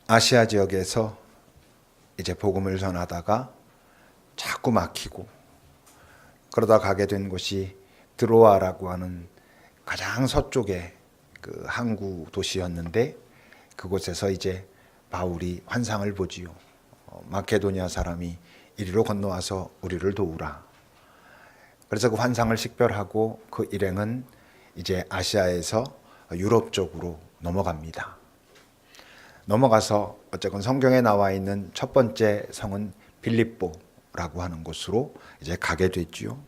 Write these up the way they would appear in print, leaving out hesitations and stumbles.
아시아 지역에서 이제 복음을 전하다가 자꾸 막히고, 그러다 가게 된 곳이 드로아라고 하는 가장 서쪽의 그 항구 도시였는데, 그곳에서 이제 바울이 환상을 보지요. 마케도니아 사람이 이리로 건너와서 우리를 도우라. 그래서 그 환상을 식별하고 그 일행은 이제 아시아에서 유럽 쪽으로 넘어갑니다. 넘어가서 어쨌건 성경에 나와 있는 첫 번째 성은 빌립보라고 하는 곳으로 이제 가게 됐지요.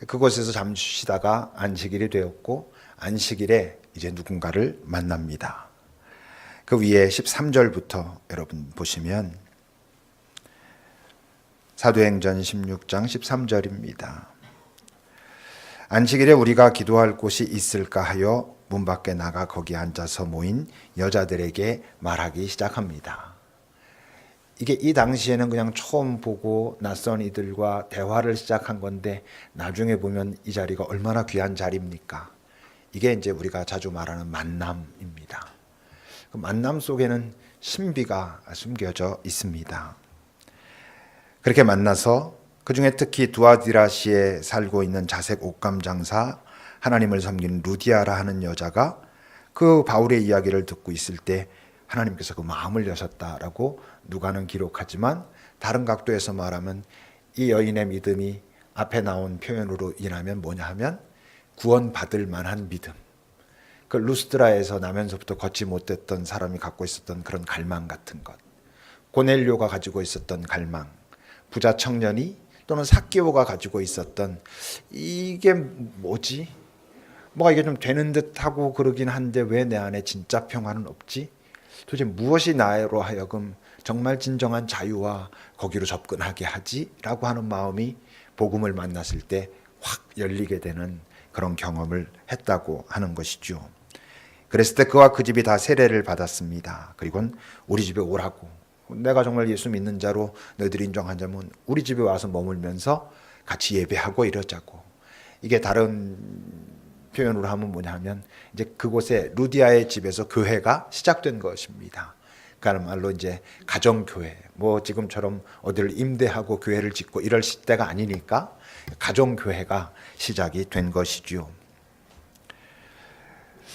그곳에서 잠시 쉬다가 안식일이 되었고, 안식일에 이제 누군가를 만납니다. 그 위에 13절부터 여러분 보시면 사도행전 16장 13절입니다. 안식일에 우리가 기도할 곳이 있을까 하여 문 밖에 나가 거기 앉아서 모인 여자들에게 말하기 시작합니다. 이게 이 당시에는 그냥 처음 보고 낯선 이들과 대화를 시작한 건데, 나중에 보면 이 자리가 얼마나 귀한 자리입니까? 이게 이제 우리가 자주 말하는 만남입니다. 그 만남 속에는 신비가 숨겨져 있습니다. 그렇게 만나서 그 중에 특히 두아디라시에 살고 있는 자색 옷감 장사, 하나님을 섬기는 루디아라 하는 여자가 그 바울의 이야기를 듣고 있을 때 하나님께서 그 마음을 여셨다라고 누가는 기록하지만, 다른 각도에서 말하면 이 여인의 믿음이 앞에 나온 표현으로 인하면 뭐냐 하면 구원받을 만한 믿음. 그 루스드라에서 나면서부터 걷지 못했던 사람이 갖고 있었던 그런 갈망 같은 것, 고넬료가 가지고 있었던 갈망, 부자 청년이 또는 삭개오가 가지고 있었던 이게 뭐지? 뭐가 이게 좀 되는 듯하고 그러긴 한데 왜 내 안에 진짜 평화는 없지? 도대체 무엇이 나로 하여금 정말 진정한 자유와 거기로 접근하게 하지? 라고 하는 마음이 복음을 만났을 때 확 열리게 되는 그런 경험을 했다고 하는 것이죠. 그랬을 때 그와 그 집이 다 세례를 받았습니다. 그리고는 우리 집에 오라고, 내가 정말 예수 믿는 자로 너희들이 인정한 자면 우리 집에 와서 머물면서 같이 예배하고 이러자고. 이게 다른 표현으로 하면 뭐냐 하면 이제 그곳에 루디아의 집에서 교회가 시작된 것입니다. 그러니까 말로 이제 가정교회, 뭐 지금처럼 어디를 임대하고 교회를 짓고 이럴 시대가 아니니까 가정교회가 시작이 된 것이죠.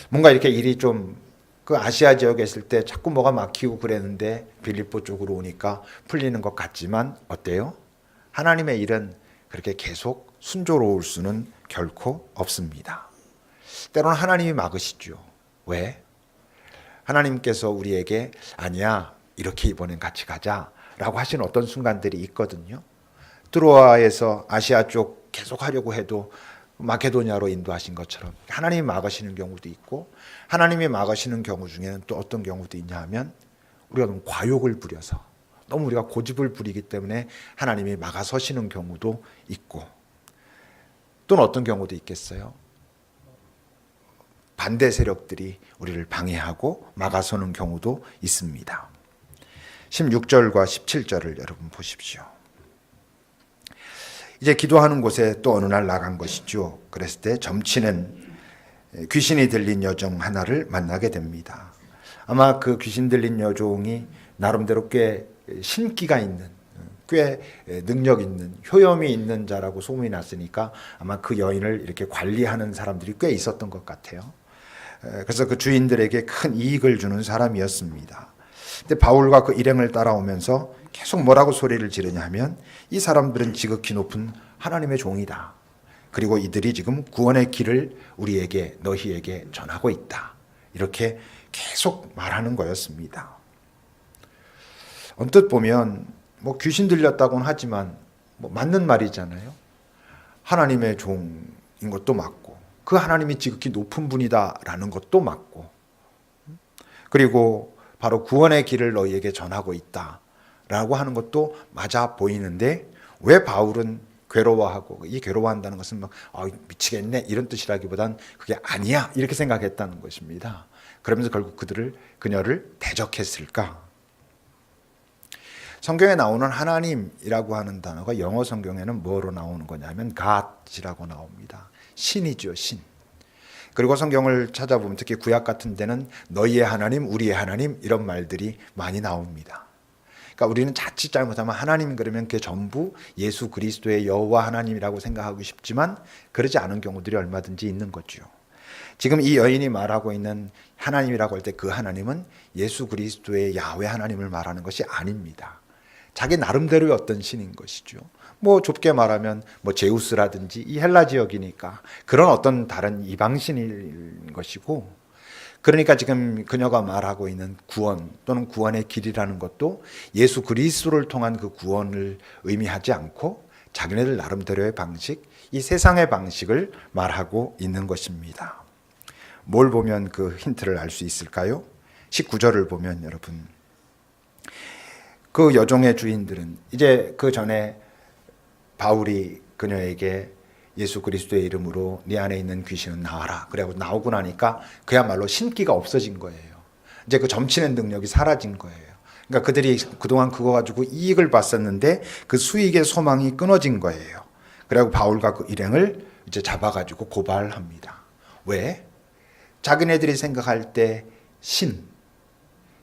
뭔가 이렇게 일이 좀 그 아시아 지역에 있을 때 자꾸 뭐가 막히고 그랬는데 빌립보 쪽으로 오니까 풀리는 것 같지만 어때요? 하나님의 일은 그렇게 계속 순조로울 수는 결코 없습니다. 때로는 하나님이 막으시죠. 왜? 하나님께서 우리에게 아니야, 이렇게 이번엔 같이 가자라고 하시는 어떤 순간들이 있거든요. 드로아에서 아시아 쪽 계속 하려고 해도 마케도니아로 인도하신 것처럼 하나님이 막으시는 경우도 있고, 하나님이 막으시는 경우 중에는 또 어떤 경우도 있냐 하면 우리가 너무 과욕을 부려서, 너무 우리가 고집을 부리기 때문에 하나님이 막아서시는 경우도 있고, 또는 어떤 경우도 있겠어요. 반대 세력들이 우리를 방해하고 막아서는 경우도 있습니다. 16절과 17절을 여러분 보십시오. 이제 기도하는 곳에 또 어느 날 나간 것이죠. 그랬을 때 점치는 귀신이 들린 여종 하나를 만나게 됩니다. 아마 그 귀신 들린 여종이 나름대로 꽤 신기가 있는, 꽤 능력 있는, 효염이 있는 자라고 소문이 났으니까 아마 그 여인을 이렇게 관리하는 사람들이 꽤 있었던 것 같아요. 그래서 그 주인들에게 큰 이익을 주는 사람이었습니다. 근데 바울과 그 일행을 따라오면서 계속 뭐라고 소리를 지르냐 하면 이 사람들은 지극히 높은 하나님의 종이다. 그리고 이들이 지금 구원의 길을 우리에게, 너희에게 전하고 있다. 이렇게 계속 말하는 거였습니다. 언뜻 보면 뭐 귀신 들렸다고는 하지만 뭐 맞는 말이잖아요. 하나님의 종인 것도 맞고, 그 하나님이 지극히 높은 분이다라는 것도 맞고, 그리고 바로 구원의 길을 너희에게 전하고 있다라고 하는 것도 맞아 보이는데, 왜 바울은 괴로워하고, 이 괴로워한다는 것은 막 미치겠네 이런 뜻이라기보단 그게 아니야 이렇게 생각했다는 것입니다. 그러면서 결국 그녀를 대적했을까? 성경에 나오는 하나님이라고 하는 단어가 영어 성경에는 뭐로 나오는 거냐면 God이라고 나옵니다. 신이죠, 신. 그리고 성경을 찾아보면 특히 구약 같은 데는 너희의 하나님, 우리의 하나님 이런 말들이 많이 나옵니다. 그러니까 우리는 자칫 잘못하면 하나님 그러면 그게 전부 예수 그리스도의 여호와 하나님이라고 생각하고 싶지만 그러지 않은 경우들이 얼마든지 있는 거죠. 지금 이 여인이 말하고 있는 하나님이라고 할 때 그 하나님은 예수 그리스도의 야훼 하나님을 말하는 것이 아닙니다. 자기 나름대로의 어떤 신인 것이죠. 뭐 좁게 말하면 뭐 제우스라든지 이 헬라 지역이니까 그런 어떤 다른 이방신인 것이고, 그러니까 지금 그녀가 말하고 있는 구원 또는 구원의 길이라는 것도 예수 그리스도를 통한 그 구원을 의미하지 않고 자기네들 나름대로의 방식, 이 세상의 방식을 말하고 있는 것입니다. 뭘 보면 그 힌트를 알 수 있을까요? 19절을 보면 여러분, 그 여종의 주인들은 이제 그 전에 바울이 그녀에게 예수 그리스도의 이름으로 네 안에 있는 귀신은 나와라 그래고 나오고 나니까 그야말로 신기가 없어진 거예요. 이제 그 점치는 능력이 사라진 거예요. 그러니까 그들이 그동안 그거 가지고 이익을 봤었는데 그 수익의 소망이 끊어진 거예요. 그리고 바울과 그 일행을 이제 잡아가지고 고발합니다. 왜? 자기네들이 생각할 때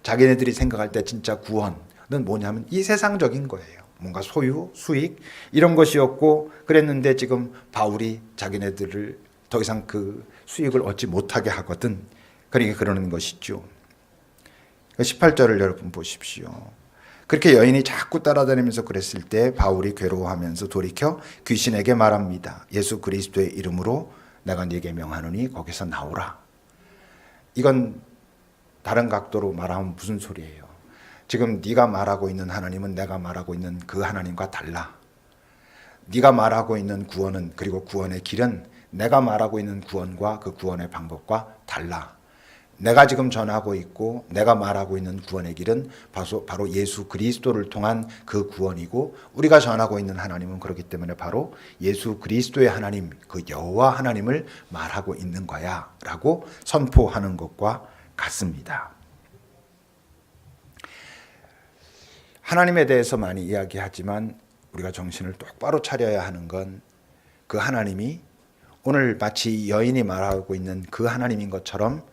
자기네들이 생각할 때 진짜 구원은 뭐냐면 이 세상적인 거예요. 뭔가 소유, 수익 이런 것이었고 그랬는데 지금 바울이 자기네들을 더 이상 그 수익을 얻지 못하게 하거든. 그러니까 그러는 것이죠. 18절을 여러분 보십시오. 그렇게 여인이 자꾸 따라다니면서 그랬을 때 바울이 괴로워하면서 돌이켜 귀신에게 말합니다. 예수 그리스도의 이름으로 내가 네게 명하노니 거기서 나오라. 이건 다른 각도로 말하면 무슨 소리예요? 지금 네가 말하고 있는 하나님은 내가 말하고 있는 그 하나님과 달라. 네가 말하고 있는 구원은, 그리고 구원의 길은 내가 말하고 있는 구원과 그 구원의 방법과 달라. 내가 지금 전하고 있고 내가 말하고 있는 구원의 길은 바로 예수 그리스도를 통한 그 구원이고, 우리가 전하고 있는 하나님은 그렇기 때문에 바로 예수 그리스도의 하나님, 그 여호와 하나님을 말하고 있는 거야 라고 선포하는 것과 같습니다. 하나님에 대해서 많이 이야기하지만 우리가 정신을 똑바로 차려야 하는 건 그 하나님이 오늘 마치 여인이 말하고 있는 그 하나님인 것처럼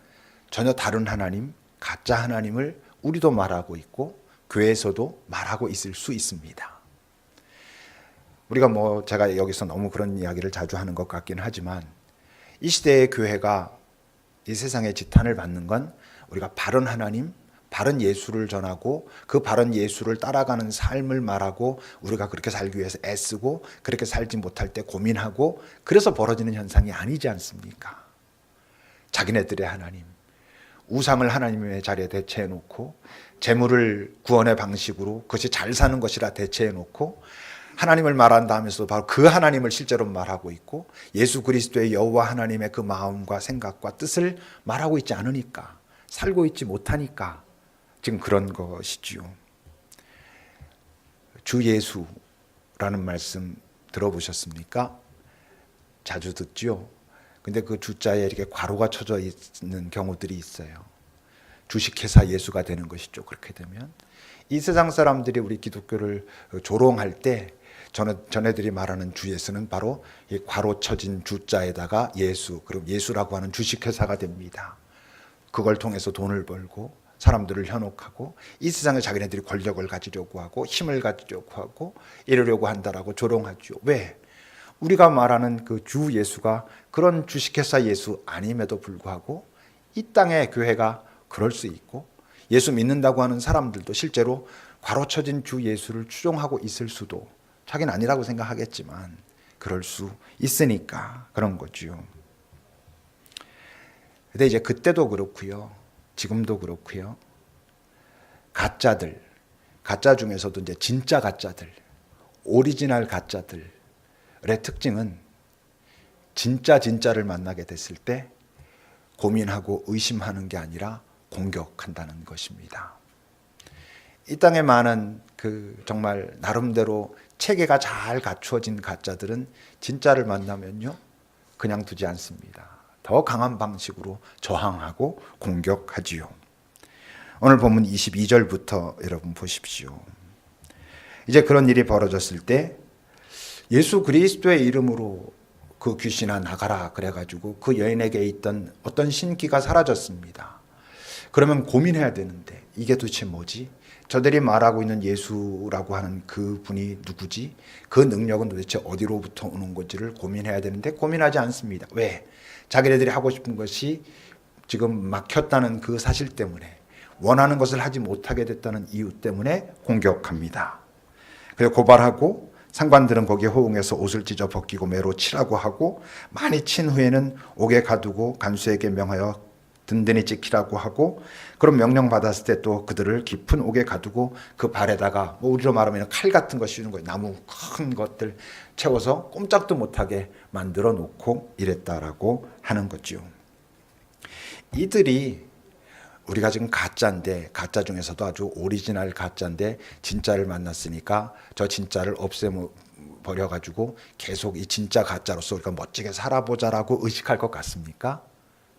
전혀 다른 하나님, 가짜 하나님을 우리도 말하고 있고 교회에서도 말하고 있을 수 있습니다. 우리가 제가 여기서 너무 그런 이야기를 자주 하는 것 같긴 하지만 이 시대의 교회가 이 세상의 지탄을 받는 건 우리가 바른 하나님, 바른 예수를 전하고 그 바른 예수를 따라가는 삶을 말하고 우리가 그렇게 살기 위해서 애쓰고 그렇게 살지 못할 때 고민하고 그래서 벌어지는 현상이 아니지 않습니까? 자기네들의 하나님, 우상을 하나님의 자리에 대체해 놓고 재물을 구원의 방식으로 그것이 잘 사는 것이라 대체해 놓고 하나님을 말한다 하면서도 바로 그 하나님을 실제로 말하고 있고 예수 그리스도의 여호와 하나님의 그 마음과 생각과 뜻을 말하고 있지 않으니까, 살고 있지 못하니까 지금 그런 것이지요. 주 예수라는 말씀 들어보셨습니까? 자주 듣죠. 근데 그 주자에 이렇게 괄호가 쳐져 있는 경우들이 있어요. 주식회사 예수가 되는 것이죠. 그렇게 되면 이 세상 사람들이 우리 기독교를 조롱할 때 전애들이 말하는 주 예수는 바로 이 괄호 쳐진 주자에다가 예수, 그럼 예수라고 하는 주식회사가 됩니다. 그걸 통해서 돈을 벌고 사람들을 현혹하고 이 세상에 자기네들이 권력을 가지려고 하고 힘을 가지려고 하고 이러려고 한다라고 조롱하죠. 왜? 우리가 말하는 그 주 예수가 그런 주식회사 예수 아님에도 불구하고 이 땅의 교회가 그럴 수 있고 예수 믿는다고 하는 사람들도 실제로 괄호쳐진 주 예수를 추종하고 있을 수도, 자기는 아니라고 생각하겠지만 그럴 수 있으니까 그런 거죠. 근데 이제 그때도 그렇고요, 지금도 그렇고요, 가짜 중에서도 이제 진짜 가짜들, 오리지널 가짜들의 특징은 진짜를 만나게 됐을 때 고민하고 의심하는 게 아니라 공격한다는 것입니다. 이 땅에 많은 정말 나름대로 체계가 잘 갖추어진 가짜들은 진짜를 만나면요 그냥 두지 않습니다. 더 강한 방식으로 저항하고 공격하지요. 오늘 본문 22절부터 여러분 보십시오. 이제 그런 일이 벌어졌을 때 예수 그리스도의 이름으로 그 귀신아 나가라 그래가지고 그 여인에게 있던 어떤 신기가 사라졌습니다. 그러면 고민해야 되는데 이게 도대체 뭐지? 저들이 말하고 있는 예수라고 하는 그 분이 누구지? 그 능력은 도대체 어디로부터 오는 건지를 고민해야 되는데 고민하지 않습니다. 왜? 자기네들이 하고 싶은 것이 지금 막혔다는 그 사실 때문에, 원하는 것을 하지 못하게 됐다는 이유 때문에 공격합니다. 그래서 고발하고 상관들은 거기에 호응해서 옷을 찢어 벗기고 매로 치라고 하고, 많이 친 후에는 옥에 가두고 간수에게 명하여 든든히 지키라고 하고, 그런 명령 받았을 때 또 그들을 깊은 옥에 가두고 그 발에다가 뭐 우리로 말하면 칼 같은 거 씌우는 거예요. 나무 큰 것들 채워서 꼼짝도 못하게 만들어 놓고 이랬다라고 하는 거죠. 이들이 우리가 지금 가짜인데, 가짜 중에서도 아주 오리지널 가짜인데 진짜를 만났으니까 저 진짜를 없애버려가지고 계속 이 진짜 가짜로서 우리가 멋지게 살아보자라고 의식할 것 같습니까?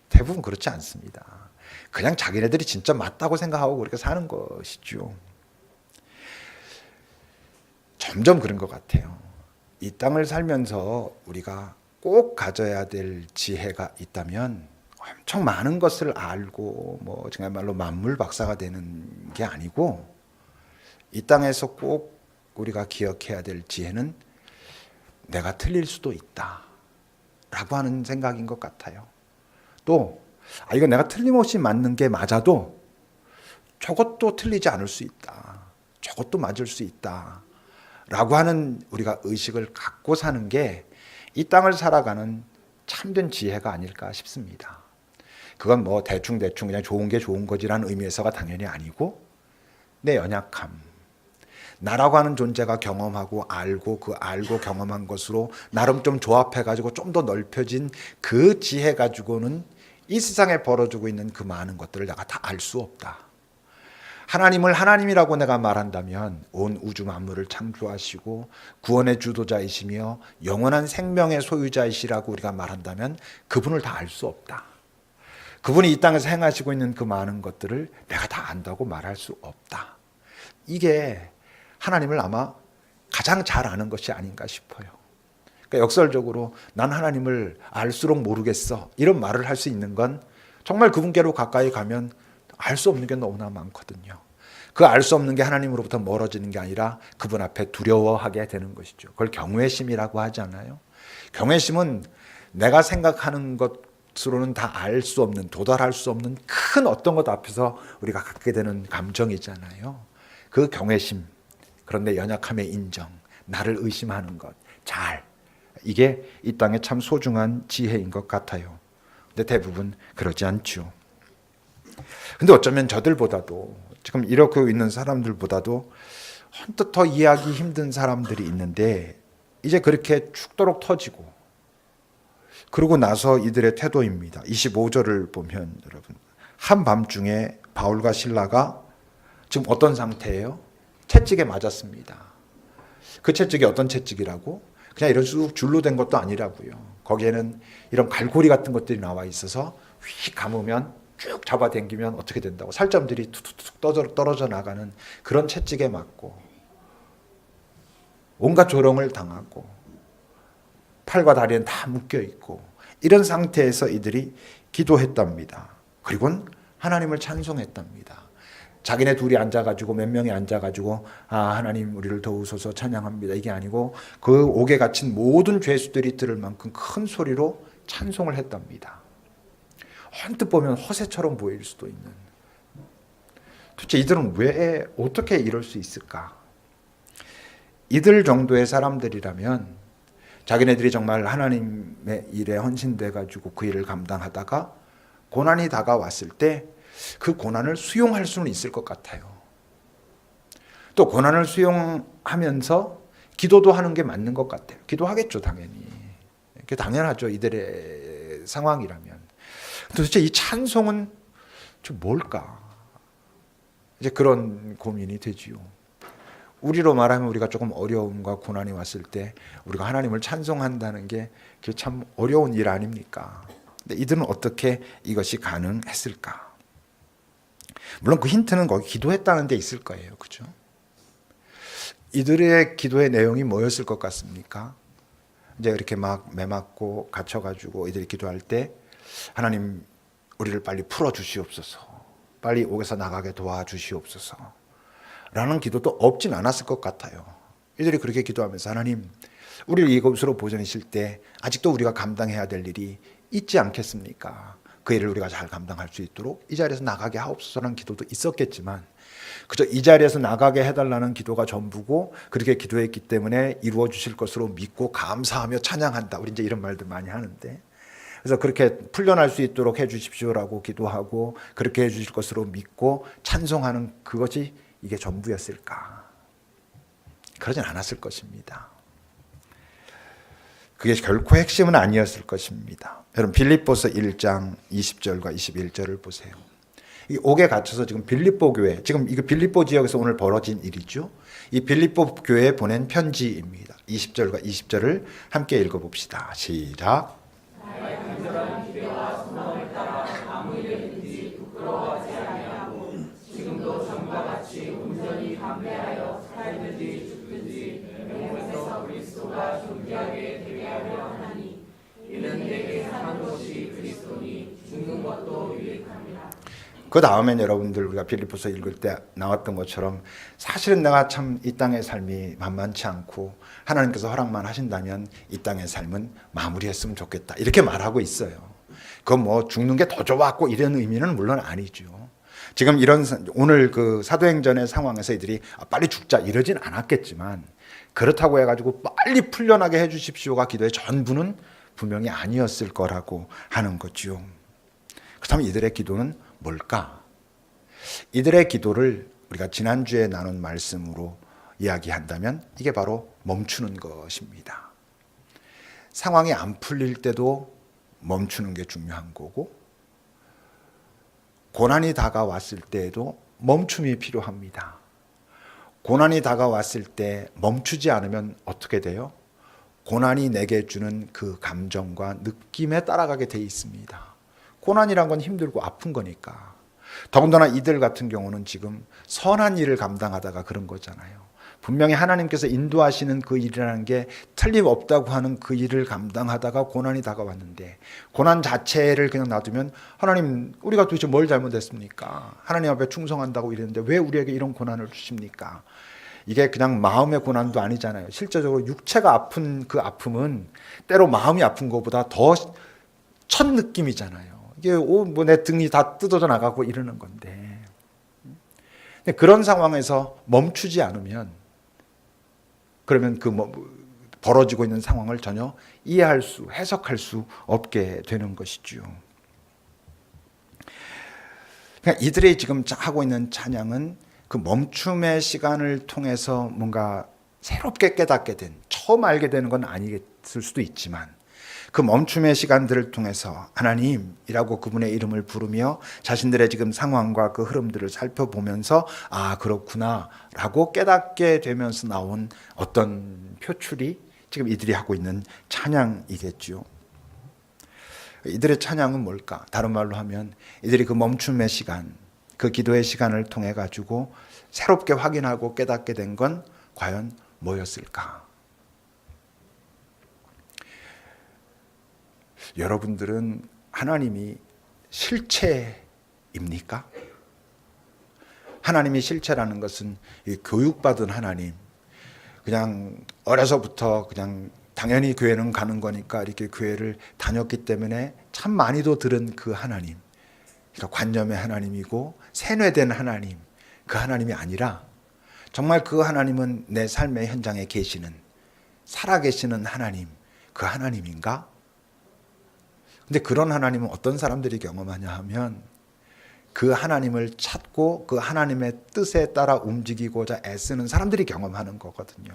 대부분 그렇지 않습니다. 그냥 자기네들이 진짜 맞다고 생각하고 그렇게 사는 것이죠. 점점 그런 것 같아요. 이 땅을 살면서 우리가 꼭 가져야 될 지혜가 있다면 엄청 많은 것을 알고 뭐 정말로 만물 박사가 되는 게 아니고, 이 땅에서 꼭 우리가 기억해야 될 지혜는 내가 틀릴 수도 있다 라고 하는 생각인 것 같아요. 또 이거 내가 틀림없이 맞는 게 맞아도 저것도 틀리지 않을 수 있다, 저것도 맞을 수 있다 라고 하는 우리가 의식을 갖고 사는 게 이 땅을 살아가는 참된 지혜가 아닐까 싶습니다. 그건 뭐 대충 그냥 좋은 게 좋은 거지라는 의미에서가 당연히 아니고, 내 연약함, 나라고 하는 존재가 경험하고 알고 그 알고 경험한 것으로 나름 좀 조합해가지고 좀 더 넓혀진 그 지혜 가지고는 이 세상에 벌어지고 있는 그 많은 것들을 내가 다 알 수 없다. 하나님을 하나님이라고 내가 말한다면 온 우주 만물을 창조하시고 구원의 주도자이시며 영원한 생명의 소유자이시라고 우리가 말한다면 그분을 다 알 수 없다. 그분이 이 땅에서 행하시고 있는 그 많은 것들을 내가 다 안다고 말할 수 없다. 이게 하나님을 아마 가장 잘 아는 것이 아닌가 싶어요. 그러니까 역설적으로 난 하나님을 알수록 모르겠어 이런 말을 할 수 있는 건 정말 그분께로 가까이 가면 알 수 없는 게 너무나 많거든요. 그 알 수 없는 게 하나님으로부터 멀어지는 게 아니라 그분 앞에 두려워하게 되는 것이죠. 그걸 경외심이라고 하잖아요. 경외심은 내가 생각하는 것으로는 다 알 수 없는, 도달할 수 없는 큰 어떤 것 앞에서 우리가 갖게 되는 감정이잖아요. 그 경외심, 그런데 연약함의 인정, 나를 의심하는 것, 이게 이 땅에 참 소중한 지혜인 것 같아요. 근데 대부분 그러지 않죠. 근데 어쩌면 저들보다도, 지금 이러고 있는 사람들보다도 헌뜻 더 이해하기 힘든 사람들이 있는데, 이제 그렇게 죽도록 터지고 그러고 나서 이들의 태도입니다. 25절을 보면 여러분, 한밤중에 바울과 실라가 지금 어떤 상태예요? 채찍에 맞았습니다. 그 채찍이 어떤 채찍이라고? 그냥 이런 쑥 줄로 된 것도 아니라고요. 거기에는 이런 갈고리 같은 것들이 나와 있어서 휙 감으면 쭉 잡아당기면 어떻게 된다고, 살점들이 툭툭툭 떨어져 나가는 그런 채찍에 맞고 온갖 조롱을 당하고 팔과 다리는 다 묶여 있고 이런 상태에서 이들이 기도했답니다. 그리고는 하나님을 찬송했답니다. 자기네 둘이 앉아가지고 몇 명이 앉아가지고 하나님 우리를 도우소서 찬양합니다 이게 아니고, 그 옥에 갇힌 모든 죄수들이 들을 만큼 큰 소리로 찬송을 했답니다. 언뜻 보면 허세처럼 보일 수도 있는, 도대체 이들은 왜 어떻게 이럴 수 있을까? 이들 정도의 사람들이라면 자기네들이 정말 하나님의 일에 헌신돼가지고 그 일을 감당하다가 고난이 다가왔을 때 그 고난을 수용할 수는 있을 것 같아요. 또 고난을 수용하면서 기도도 하는 게 맞는 것 같아요. 기도하겠죠, 당연히. 그게 당연하죠, 이들의 상황이라면. 도대체 이 찬송은 좀 뭘까? 이제 그런 고민이 되지요. 우리로 말하면 우리가 조금 어려움과 고난이 왔을 때 우리가 하나님을 찬송한다는 게 그게 참 어려운 일 아닙니까? 근데 이들은 어떻게 이것이 가능했을까? 물론 그 힌트는 거기 기도했다는 데 있을 거예요. 그죠? 이들의 기도의 내용이 뭐였을 것 같습니까? 이제 이렇게 막 매맞고 갇혀가지고 이들이 기도할 때 하나님 우리를 빨리 풀어주시옵소서, 빨리 옥에서 나가게 도와주시옵소서 라는 기도도 없진 않았을 것 같아요. 이들이 그렇게 기도하면서 하나님 우리를 이곳으로 보내실 때 아직도 우리가 감당해야 될 일이 있지 않겠습니까? 그 일을 우리가 잘 감당할 수 있도록 이 자리에서 나가게 하옵소서라는 기도도 있었겠지만 그저 이 자리에서 나가게 해달라는 기도가 전부고 그렇게 기도했기 때문에 이루어 주실 것으로 믿고 감사하며 찬양한다. 우리 이제 이런 말들 많이 하는데, 그래서 그렇게 풀려날 수 있도록 해 주십시오라고 기도하고 그렇게 해 주실 것으로 믿고 찬송하는 그것이 이게 전부였을까? 그러진 않았을 것입니다. 그게 결코 핵심은 아니었을 것입니다. 여러분 빌립보서 1장 20절과 21절을 보세요. 이 옥에 갇혀서 지금 빌립보 교회, 지금 이거 빌립보 지역에서 오늘 벌어진 일이죠. 이 빌립보 교회에 보낸 편지입니다. 20절과 20절을 함께 읽어봅시다. 시작. 지금도 전과 같이 온전히 담대하여 살든지 죽든지 영원에서 그리스도가 존귀하게 되게 하려 하나니 이는 내게 사는 것이 그리스도니 죽는 것도 유익합니다. 그 다음엔 여러분들 우리가 빌립보서 읽을 때 나왔던 것처럼 사실은 내가 참 이 땅의 삶이 만만치 않고 하나님께서 허락만 하신다면 이 땅의 삶은 마무리했으면 좋겠다 이렇게 말하고 있어요. 그건 뭐 죽는 게 더 좋았고 이런 의미는 물론 아니죠. 지금 이런 오늘 그 사도행전의 상황에서 이들이 빨리 죽자 이러진 않았겠지만 그렇다고 해가지고 빨리 풀려나게 해주십시오가 기도의 전부는 분명히 아니었을 거라고 하는 거죠. 그렇다면 이들의 기도는 뭘까? 이들의 기도를 우리가 지난주에 나눈 말씀으로 이야기한다면 이게 바로 멈추는 것입니다. 상황이 안 풀릴 때도 멈추는 게 중요한 거고 고난이 다가왔을 때에도 멈춤이 필요합니다. 고난이 다가왔을 때 멈추지 않으면 어떻게 돼요? 고난이 내게 주는 그 감정과 느낌에 따라가게 돼 있습니다. 고난이란 건 힘들고 아픈 거니까. 더군다나 이들 같은 경우는 지금 선한 일을 감당하다가 그런 거잖아요. 분명히 하나님께서 인도하시는 그 일이라는 게 틀림없다고 하는 그 일을 감당하다가 고난이 다가왔는데 고난 자체를 그냥 놔두면 하나님 우리가 도대체 뭘 잘못했습니까? 하나님 앞에 충성한다고 이랬는데 왜 우리에게 이런 고난을 주십니까? 이게 그냥 마음의 고난도 아니잖아요. 실제적으로 육체가 아픈 그 아픔은 때로 마음이 아픈 것보다 더 첫 느낌이잖아요. 이게 뭐 내 등이 다 뜯어져 나가고 이러는 건데 그런 상황에서 멈추지 않으면 그러면 그 벌어지고 있는 상황을 전혀 이해할 수, 해석할 수 없게 되는 것이죠. 그러니까 이들이 지금 하고 있는 찬양은 그 멈춤의 시간을 통해서 뭔가 새롭게 깨닫게 된, 처음 알게 되는 건 아니겠을 수도 있지만 그 멈춤의 시간들을 통해서 하나님이라고 그분의 이름을 부르며 자신들의 지금 상황과 그 흐름들을 살펴보면서 아 그렇구나 라고 깨닫게 되면서 나온 어떤 표출이 지금 이들이 하고 있는 찬양이겠죠. 이들의 찬양은 뭘까? 다른 말로 하면 이들이 그 멈춤의 시간, 그 기도의 시간을 통해 가지고 새롭게 확인하고 깨닫게 된 건 과연 뭐였을까? 여러분들은 하나님이 실체입니까? 하나님이 실체라는 것은 교육받은 하나님, 그냥 어려서부터 그냥 당연히 교회는 가는 거니까 이렇게 교회를 다녔기 때문에 참 많이도 들은 그 하나님, 그러니까 관념의 하나님이고 세뇌된 하나님, 그 하나님이 아니라 정말 그 하나님은 내 삶의 현장에 계시는 살아계시는 하나님, 그 하나님인가? 근데 그런 하나님은 어떤 사람들이 경험하냐 하면 그 하나님을 찾고 그 하나님의 뜻에 따라 움직이고자 애쓰는 사람들이 경험하는 거거든요.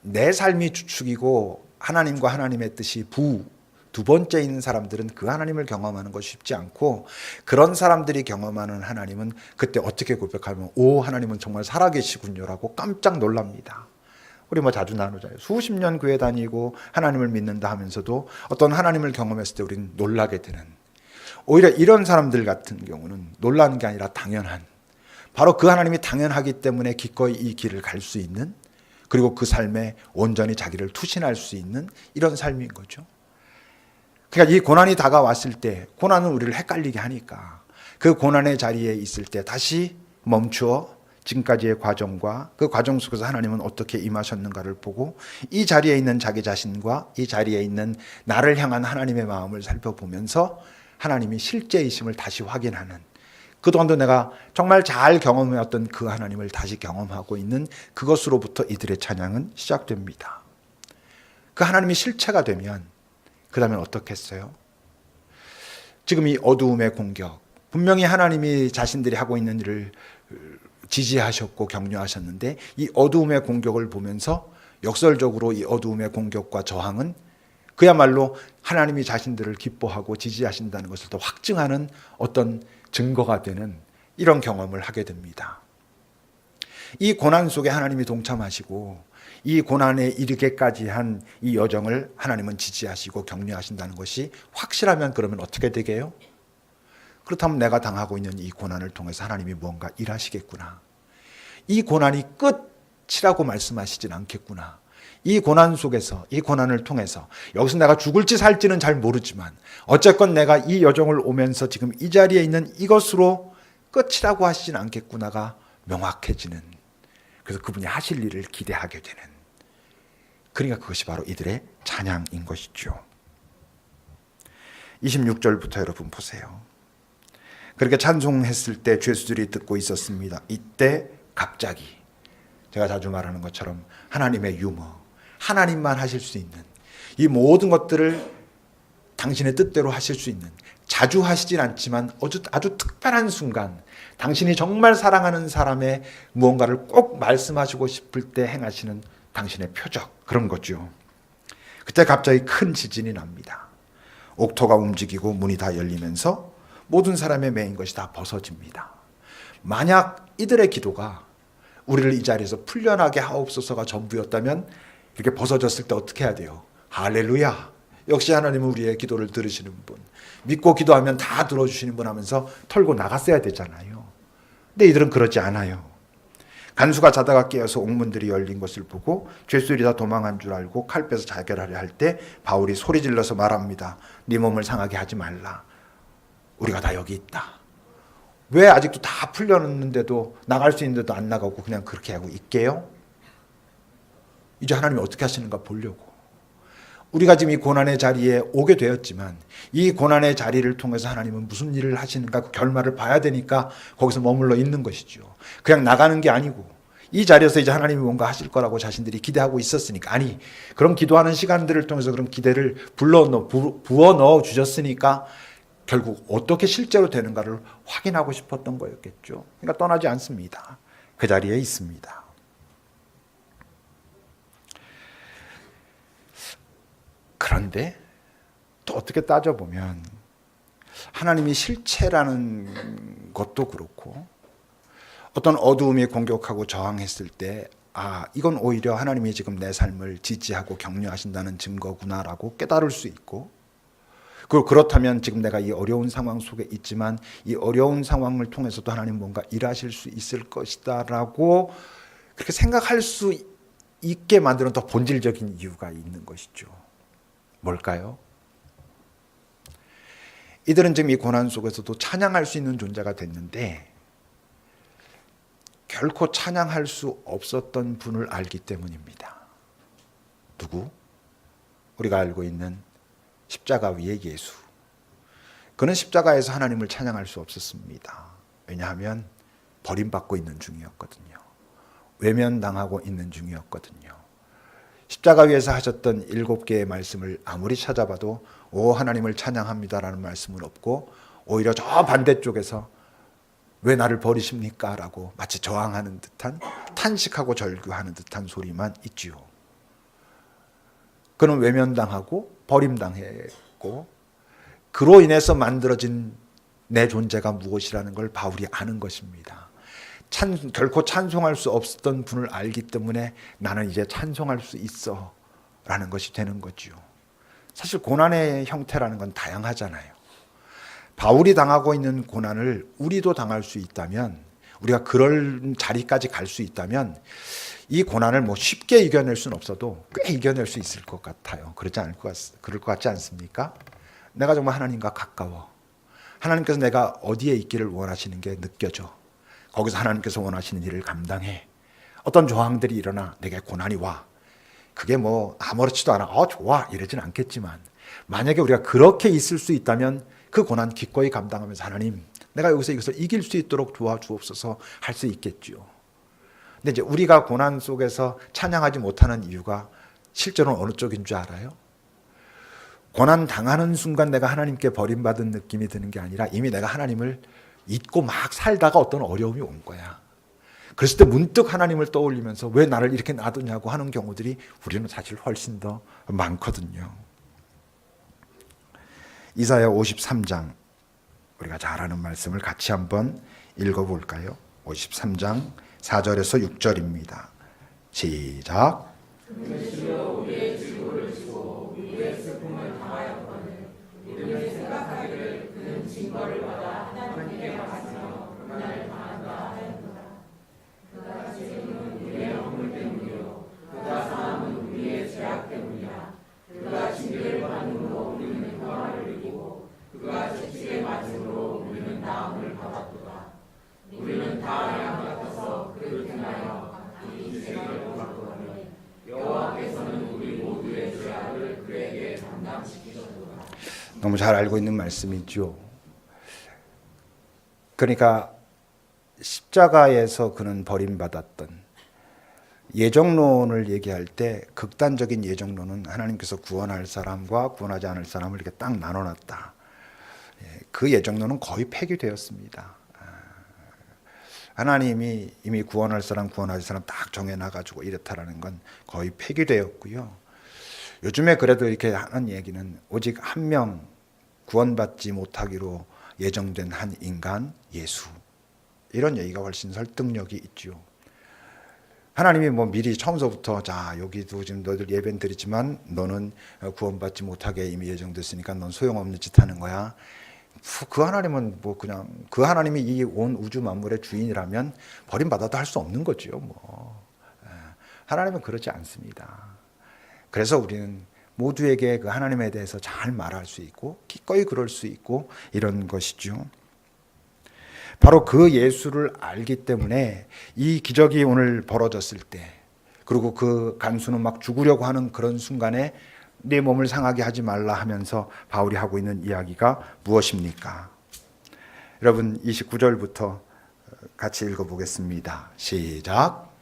내 삶이 주축이고 하나님과 하나님의 뜻이 두 번째인 사람들은 그 하나님을 경험하는 것이 쉽지 않고 그런 사람들이 경험하는 하나님은 그때 어떻게 고백하면 오 하나님은 정말 살아계시군요라고 깜짝 놀랍니다. 우리 뭐 자주 나누잖아요. 수십 년 교회 다니고 하나님을 믿는다 하면서도 어떤 하나님을 경험했을 때 우리는 놀라게 되는, 오히려 이런 사람들 같은 경우는 놀라는 게 아니라 당연한, 바로 그 하나님이 당연하기 때문에 기꺼이 이 길을 갈 수 있는 그리고 그 삶에 온전히 자기를 투신할 수 있는 이런 삶인 거죠. 그러니까 이 고난이 다가왔을 때, 고난은 우리를 헷갈리게 하니까 그 고난의 자리에 있을 때 다시 멈추어 지금까지의 과정과 그 과정 속에서 하나님은 어떻게 임하셨는가를 보고 이 자리에 있는 자기 자신과 이 자리에 있는 나를 향한 하나님의 마음을 살펴보면서 하나님이 실제이심을 다시 확인하는, 그동안도 내가 정말 잘 경험해왔던 그 하나님을 다시 경험하고 있는 그것으로부터 이들의 찬양은 시작됩니다. 그 하나님이 실체가 되면 그 다음에 어떻겠어요? 지금 이 어두움의 공격, 분명히 하나님이 자신들이 하고 있는 일을 지지하셨고 격려하셨는데 이 어두움의 공격을 보면서 역설적으로 이 어두움의 공격과 저항은 그야말로 하나님이 자신들을 기뻐하고 지지하신다는 것을 더 확증하는 어떤 증거가 되는 이런 경험을 하게 됩니다. 이 고난 속에 하나님이 동참하시고 이 고난에 이르게까지 한 이 여정을 하나님은 지지하시고 격려하신다는 것이 확실하면 그러면 어떻게 되게요? 그렇다면 내가 당하고 있는 이 고난을 통해서 하나님이 뭔가 일하시겠구나. 이 고난이 끝이라고 말씀하시진 않겠구나. 이 고난 속에서, 이 고난을 통해서 여기서 내가 죽을지 살지는 잘 모르지만 어쨌건 내가 이 여정을 오면서 지금 이 자리에 있는 이것으로 끝이라고 하시진 않겠구나가 명확해지는, 그래서 그분이 하실 일을 기대하게 되는, 그러니까 그것이 바로 이들의 찬양인 것이죠. 26절부터 여러분 보세요. 그렇게 찬송했을 때 죄수들이 듣고 있었습니다. 이때 갑자기 제가 자주 말하는 것처럼 하나님의 유머, 하나님만 하실 수 있는 이 모든 것들을 당신의 뜻대로 하실 수 있는, 자주 하시진 않지만 아주 특별한 순간 당신이 정말 사랑하는 사람의 무언가를 꼭 말씀하시고 싶을 때 행하시는 당신의 표적, 그런 거죠. 그때 갑자기 큰 지진이 납니다. 옥토가 움직이고 문이 다 열리면서 모든 사람의 매인 것이 다 벗어집니다. 만약 이들의 기도가 우리를 이 자리에서 풀려나게 하옵소서가 전부였다면 이렇게 벗어졌을 때 어떻게 해야 돼요? 할렐루야! 역시 하나님은 우리의 기도를 들으시는 분, 믿고 기도하면 다 들어주시는 분 하면서 털고 나갔어야 되잖아요. 근데 이들은 그러지 않아요. 간수가 자다가 깨어서 옥문들이 열린 것을 보고 죄수들이 다 도망한 줄 알고 칼 빼서 자결하려 할 때 바울이 소리 질러서 말합니다. 네 몸을 상하게 하지 말라. 우리가 다 여기 있다. 왜 아직도 다 풀려놨는데도 나갈 수 있는데도 안 나가고 그냥 그렇게 하고 있게요? 이제 하나님이 어떻게 하시는가 보려고. 우리가 지금 이 고난의 자리에 오게 되었지만 이 고난의 자리를 통해서 하나님은 무슨 일을 하시는가 그 결말을 봐야 되니까 거기서 머물러 있는 것이죠. 그냥 나가는 게 아니고 이 자리에서 이제 하나님이 뭔가 하실 거라고 자신들이 기대하고 있었으니까, 아니 그런 기도하는 시간들을 통해서 그런 기대를 부어 넣어 주셨으니까 결국 어떻게 실제로 되는가를 확인하고 싶었던 거였겠죠. 그러니까 떠나지 않습니다. 그 자리에 있습니다. 그런데 또 어떻게 따져보면 하나님이 실체라는 것도 그렇고 어떤 어두움이 공격하고 저항했을 때 이건 오히려 하나님이 지금 내 삶을 지지하고 격려하신다는 증거구나라고 깨달을 수 있고, 그리고 그렇다면 지금 내가 이 어려운 상황 속에 있지만 이 어려운 상황을 통해서도 하나님 뭔가 일하실 수 있을 것이다 라고 그렇게 생각할 수 있게 만드는 더 본질적인 이유가 있는 것이죠. 뭘까요? 이들은 지금 이 고난 속에서도 찬양할 수 있는 존재가 됐는데 결코 찬양할 수 없었던 분을 알기 때문입니다. 누구? 우리가 알고 있는 십자가 위의 예수. 그는 십자가에서 하나님을 찬양할 수 없었습니다. 왜냐하면 버림받고 있는 중이었거든요. 외면당하고 있는 중이었거든요. 십자가 위에서 하셨던 7개의 말씀을 아무리 찾아봐도 오 하나님을 찬양합니다라는 말씀은 없고, 오히려 저 반대쪽에서 왜 나를 버리십니까? 라고 마치 저항하는 듯한, 탄식하고 절규하는 듯한 소리만 있지요. 그는 외면당하고 버림당했고, 그로 인해서 만들어진 내 존재가 무엇이라는 걸 바울이 아는 것입니다. 결코 찬송할 수 없었던 분을 알기 때문에 나는 이제 찬송할 수 있어 라는 것이 되는 거죠. 사실 고난의 형태라는 건 다양하잖아요. 바울이 당하고 있는 고난을 우리도 당할 수 있다면, 우리가 그럴 자리까지 갈 수 있다면 이 고난을 뭐 쉽게 이겨낼 수는 없어도 꽤 이겨낼 수 있을 것 같아요. 그럴 것 같지 않습니까? 내가 정말 하나님과 가까워. 하나님께서 내가 어디에 있기를 원하시는 게 느껴져. 거기서 하나님께서 원하시는 일을 감당해. 어떤 조항들이 일어나 내게 고난이 와. 그게 뭐 아무렇지도 않아. 좋아 이러진 않겠지만 만약에 우리가 그렇게 있을 수 있다면 그 고난 기꺼이 감당하면서 하나님 내가 여기서 이것을 이길 수 있도록 도와주옵소서 할 수 있겠죠. 근데 이제 우리가 고난 속에서 찬양하지 못하는 이유가 실제로는 어느 쪽인 줄 알아요? 고난 당하는 순간 내가 하나님께 버림받은 느낌이 드는 게 아니라 이미 내가 하나님을 잊고 막 살다가 어떤 어려움이 온 거야. 그랬을 때 문득 하나님을 떠올리면서 왜 나를 이렇게 놔두냐고 하는 경우들이 우리는 사실 훨씬 더 많거든요. 이사야 53장 우리가 잘 아는 말씀을 같이 한번 읽어볼까요? 53장 4절에서 6절입니다. 시작. 너무 잘 알고 있는 말씀이죠. 그러니까 십자가에서 그는 버림받았던 예정론을 얘기할 때 극단적인 예정론은 하나님께서 구원할 사람과 구원하지 않을 사람을 이렇게 딱 나눠놨다. 그 예정론은 거의 폐기되었습니다. 하나님이 이미 구원할 사람, 구원하지 사람 딱 정해놔가지고 이렇다라는 건 거의 폐기되었고요. 요즘에 그래도 이렇게 하는 얘기는 오직 한 명 구원받지 못하기로 예정된 한 인간, 예수. 이런 얘기가 훨씬 설득력이 있죠. 하나님이 뭐 미리 처음서부터 자 여기도 지금 너희들 예배는 드리지만 너는 구원받지 못하게 이미 예정됐으니까 넌 소용없는 짓 하는 거야. 그 하나님은 뭐 그냥 그 하나님이 이 온 우주 만물의 주인이라면 버림받아도 할 수 없는 거죠. 뭐 하나님은 그렇지 않습니다. 그래서 우리는 모두에게 그 하나님에 대해서 잘 말할 수 있고 기꺼이 그럴 수 있고 이런 것이죠. 바로 그 예수를 알기 때문에 이 기적이 오늘 벌어졌을 때 그리고 그 간수는 막 죽으려고 하는 그런 순간에 내 몸을 상하게 하지 말라 하면서 바울이 하고 있는 이야기가 무엇입니까? 여러분 29절부터 같이 읽어보겠습니다. 시작.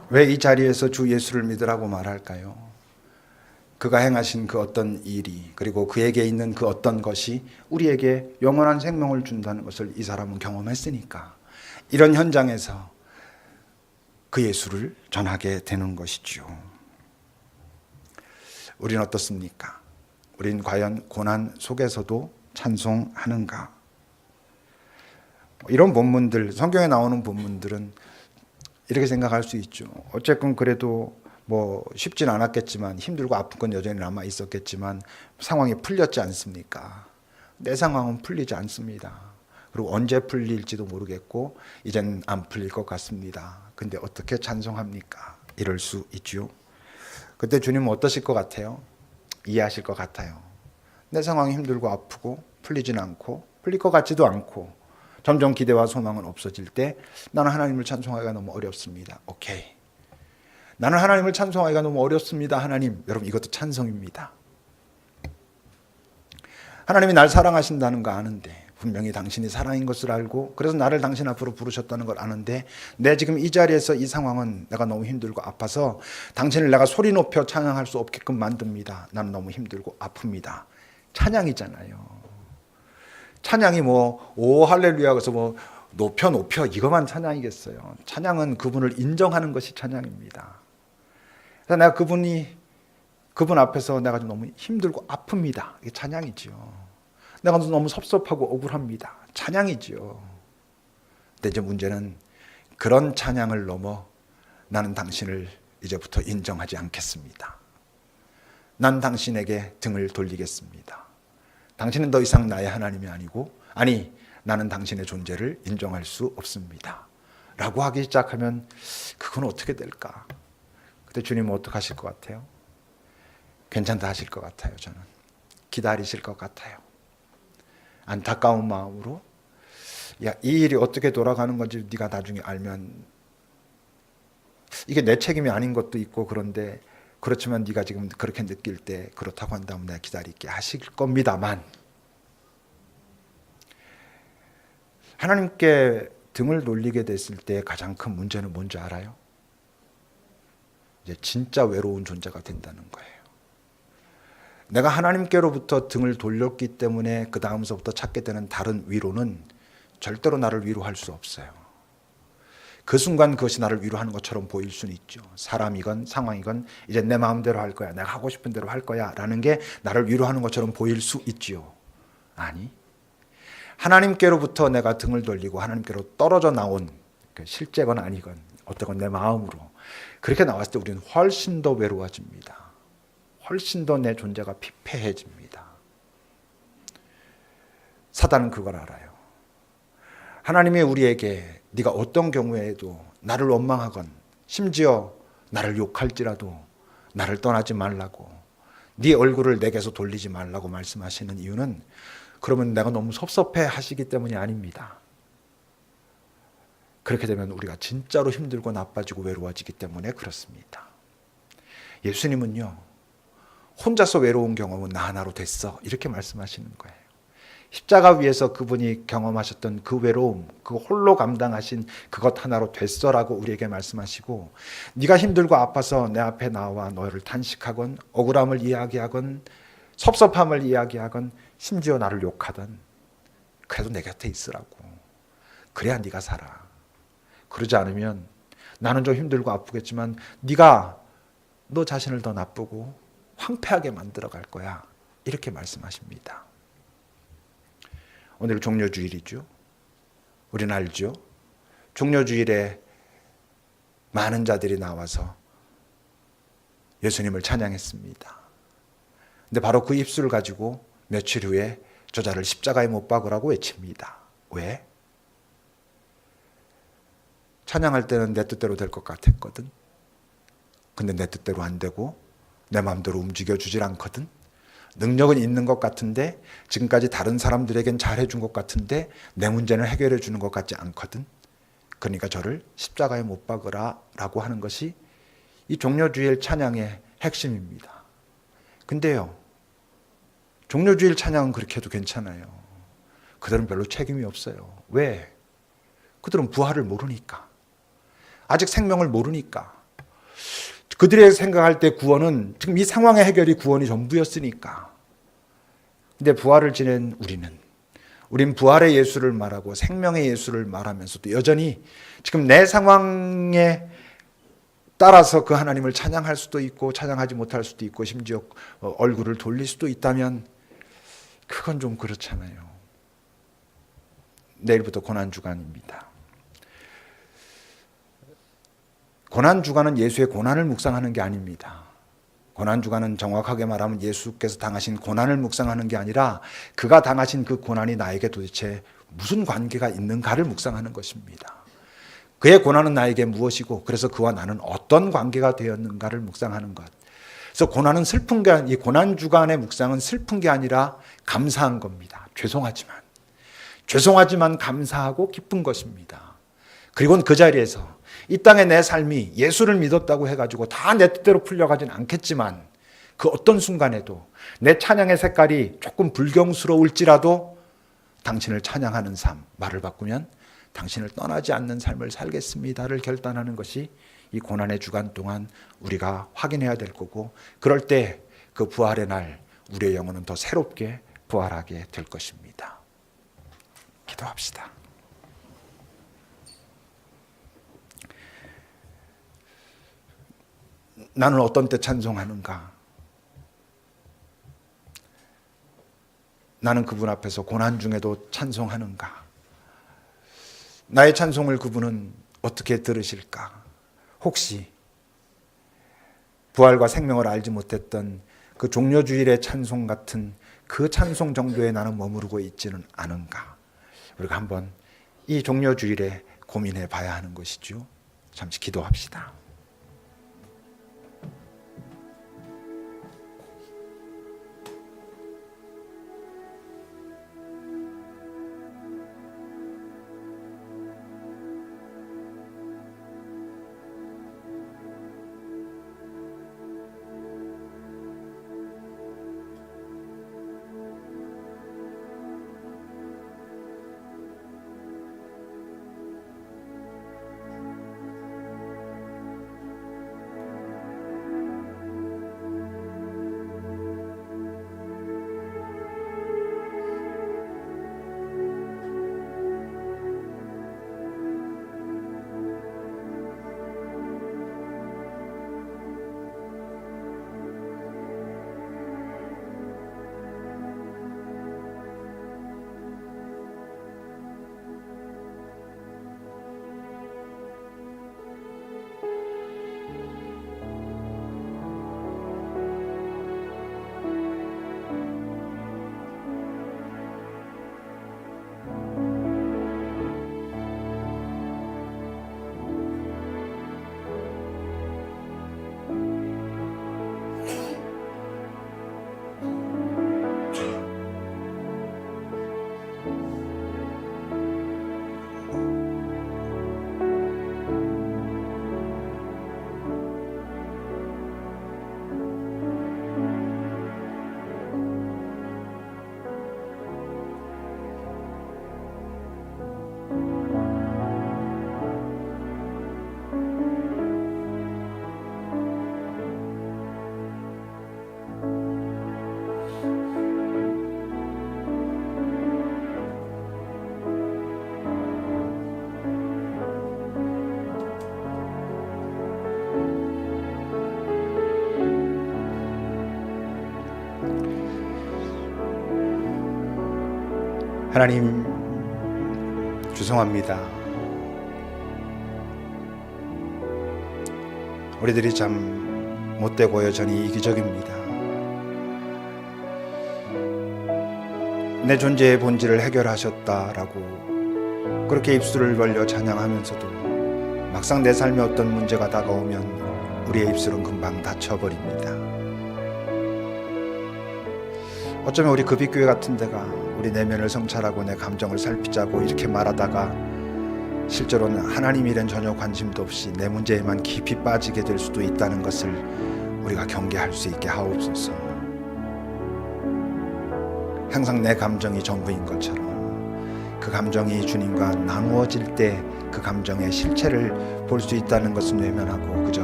왜 이 자리에서 주 예수를 믿으라고 말할까요? 그가 행하신 그 어떤 일이 그리고 그에게 있는 그 어떤 것이 우리에게 영원한 생명을 준다는 것을 이 사람은 경험했으니까 이런 현장에서 그 예수를 전하게 되는 것이죠. 우리는 어떻습니까? 우린 과연 고난 속에서도 찬송하는가? 이런 본문들, 성경에 나오는 본문들은 이렇게 생각할 수 있죠. 어쨌건 그래도 뭐 쉽진 않았겠지만 힘들고 아픈 건 여전히 남아 있었겠지만 상황이 풀렸지 않습니까? 내 상황은 풀리지 않습니다. 그리고 언제 풀릴지도 모르겠고 이젠 안 풀릴 것 같습니다. 근데 어떻게 찬송합니까? 이럴 수 있죠. 그때 주님은 어떠실 것 같아요? 이해하실 것 같아요. 내 상황이 힘들고 아프고 풀리진 않고 풀릴 것 같지도 않고 점점 기대와 소망은 없어질 때 나는 하나님을 찬송하기가 너무 어렵습니다. 오케이. 나는 하나님을 찬송하기가 너무 어렵습니다. 하나님, 여러분 이것도 찬송입니다. 하나님이 날 사랑하신다는 거 아는데 분명히 당신이 사랑인 것을 알고 그래서 나를 당신 앞으로 부르셨다는 걸 아는데 내 지금 이 자리에서 이 상황은 내가 너무 힘들고 아파서 당신을 내가 소리 높여 찬양할 수 없게끔 만듭니다. 나는 너무 힘들고 아픕니다. 찬양이잖아요. 찬양이 뭐 오 할렐루야 그래서 뭐 높여 이거만 찬양이겠어요. 찬양은 그분을 인정하는 것이 찬양입니다. 그래서 내가 그분 앞에서 내가 좀 너무 힘들고 아픕니다. 이게 찬양이죠. 내가 너무 섭섭하고 억울합니다. 찬양이지요. 근데 이제 문제는 그런 찬양을 넘어 나는 당신을 이제부터 인정하지 않겠습니다. 난 당신에게 등을 돌리겠습니다. 당신은 더 이상 나의 하나님이 아니고, 아니, 나는 당신의 존재를 인정할 수 없습니다. 라고 하기 시작하면 그건 어떻게 될까? 그때 주님은 어떻게 하실 것 같아요? 괜찮다 하실 것 같아요. 저는 기다리실 것 같아요. 안타까운 마음으로, 야, 이 일이 어떻게 돌아가는 건지 네가 나중에 알면, 이게 내 책임이 아닌 것도 있고, 그런데 그렇지만 네가 지금 그렇게 느낄 때 그렇다고 한다면 내가 기다릴게 하실 겁니다만, 하나님께 등을 돌리게 됐을 때 가장 큰 문제는 뭔지 알아요? 이제 진짜 외로운 존재가 된다는 거예요. 내가 하나님께로부터 등을 돌렸기 때문에 그 다음서부터 찾게 되는 다른 위로는 절대로 나를 위로할 수 없어요. 그 순간 그것이 나를 위로하는 것처럼 보일 수는 있죠. 사람이건 상황이건 이제 내 마음대로 할 거야, 내가 하고 싶은 대로 할 거야 라는 게 나를 위로하는 것처럼 보일 수 있지요. 아니, 하나님께로부터 내가 등을 돌리고 하나님께로 떨어져 나온, 실제건 아니건 어떻건 내 마음으로 그렇게 나왔을 때 우리는 훨씬 더 외로워집니다. 훨씬 더 내 존재가 피폐해집니다. 사단은 그걸 알아요. 하나님이 우리에게 네가 어떤 경우에도 나를 원망하건 심지어 나를 욕할지라도 나를 떠나지 말라고, 네 얼굴을 내게서 돌리지 말라고 말씀하시는 이유는 그러면 내가 너무 섭섭해 하시기 때문이 아닙니다. 그렇게 되면 우리가 진짜로 힘들고 나빠지고 외로워지기 때문에 그렇습니다. 예수님은요, 혼자서 외로운 경험은 나 하나로 됐어, 이렇게 말씀하시는 거예요. 십자가 위에서 그분이 경험하셨던 그 외로움, 그 홀로 감당하신 그것 하나로 됐어라고 우리에게 말씀하시고, 네가 힘들고 아파서 내 앞에 나와 너를 탄식하건 억울함을 이야기하건 섭섭함을 이야기하건 심지어 나를 욕하던 그래도 내 곁에 있으라고. 그래야 네가 살아. 그러지 않으면 나는 좀 힘들고 아프겠지만 네가 너 자신을 더 나쁘고 황폐하게 만들어 갈 거야, 이렇게 말씀하십니다. 오늘 종료주일이죠. 우리는 알죠. 종료주일에 많은 자들이 나와서 예수님을 찬양했습니다. 근데 바로 그 입술을 가지고 며칠 후에 저자를 십자가에 못 박으라고 외칩니다. 왜? 찬양할 때는 내 뜻대로 될 것 같았거든. 근데 내 뜻대로 안 되고 내 마음대로 움직여주질 않거든. 능력은 있는 것 같은데, 지금까지 다른 사람들에겐 잘해준 것 같은데 내 문제는 해결해 주는 것 같지 않거든. 그러니까 저를 십자가에 못 박으라 라고 하는 것이 이 종료주일 찬양의 핵심입니다. 근데요, 종료주일 찬양은 그렇게 해도 괜찮아요. 그들은 별로 책임이 없어요. 왜? 그들은 부활을 모르니까. 아직 생명을 모르니까. 그들이 생각할 때 구원은 지금 이 상황의 해결이 구원이 전부였으니까. 근데 부활을 지낸 우린 부활의 예수를 말하고 생명의 예수를 말하면서도 여전히 지금 내 상황에 따라서 그 하나님을 찬양할 수도 있고 찬양하지 못할 수도 있고 심지어 얼굴을 돌릴 수도 있다면 그건 좀 그렇잖아요. 내일부터 고난주간입니다. 고난주간은 예수의 고난을 묵상하는 게 아닙니다. 고난주간은 정확하게 말하면 예수께서 당하신 고난을 묵상하는 게 아니라 그가 당하신 그 고난이 나에게 도대체 무슨 관계가 있는가를 묵상하는 것입니다. 그의 고난은 나에게 무엇이고 그래서 그와 나는 어떤 관계가 되었는가를 묵상하는 것. 그래서 고난은 슬픈 게, 이 고난주간의 묵상은 슬픈 게 아니라 감사한 겁니다. 죄송하지만 감사하고 기쁜 것입니다. 그리고 그 자리에서 이 땅의 내 삶이 예수를 믿었다고 해가지고 다 내 뜻대로 풀려가진 않겠지만 그 어떤 순간에도 내 찬양의 색깔이 조금 불경스러울지라도 당신을 찬양하는 삶, 말을 바꾸면 당신을 떠나지 않는 삶을 살겠습니다를 결단하는 것이 이 고난의 주간 동안 우리가 확인해야 될 거고, 그럴 때 그 부활의 날 우리의 영혼은 더 새롭게 부활하게 될 것입니다. 기도합시다. 나는 어떤 때 찬송하는가? 나는 그분 앞에서 고난 중에도 찬송하는가? 나의 찬송을 그분은 어떻게 들으실까? 혹시 부활과 생명을 알지 못했던 그 종려주일의 찬송 같은 그 찬송 정도에 나는 머무르고 있지는 않은가? 우리가 한번 이 종려주일에 고민해 봐야 하는 것이죠. 잠시 기도합시다. 하나님, 죄송합니다. 우리들이 참 못되고 여전히 이기적입니다. 내 존재의 본질을 해결하셨다라고 그렇게 입술을 벌려 찬양하면서도 막상 내 삶에 어떤 문제가 다가오면 우리의 입술은 금방 닫혀버립니다. 어쩌면 우리 급입교회 같은 데가 우리 내면을 성찰하고 내 감정을 살피자고 이렇게 말하다가 실제로는 하나님이란 전혀 관심도 없이 내 문제에만 깊이 빠지게 될 수도 있다는 것을 우리가 경계할 수 있게 하옵소서. 항상 내 감정이 전부인 것처럼 그 감정이 주님과 나누어질 때 그 감정의 실체를 볼 수 있다는 것은 외면하고 그저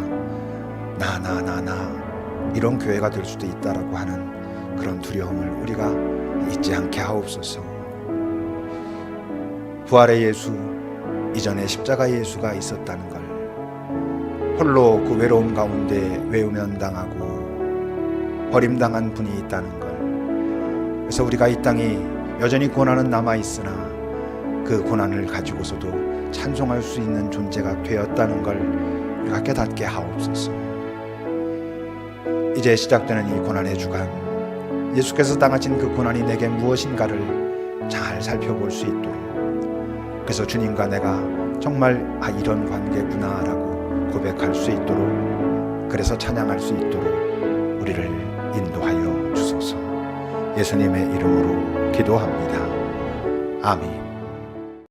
나 이런 교회가 될 수도 있다라고 하는 그런 두려움을 우리가 잊지 않게 하옵소서. 부활의 예수 이전에 십자가의 예수가 있었다는 걸, 홀로 그 외로움 가운데 외면당하고 버림당한 분이 있다는 걸, 그래서 우리가 이 땅이 여전히 고난은 남아있으나 그 고난을 가지고서도 찬송할 수 있는 존재가 되었다는 걸 우리가 깨닫게 하옵소서. 이제 시작되는 이 고난의 주간, 예수께서 당하신 그 고난이 내게 무엇인가를 잘 살펴볼 수 있도록, 그래서 주님과 내가 정말 이런 관계구나 라고 고백할 수 있도록, 그래서 찬양할 수 있도록 우리를 인도하여 주소서. 예수님의 이름으로 기도합니다. 아멘.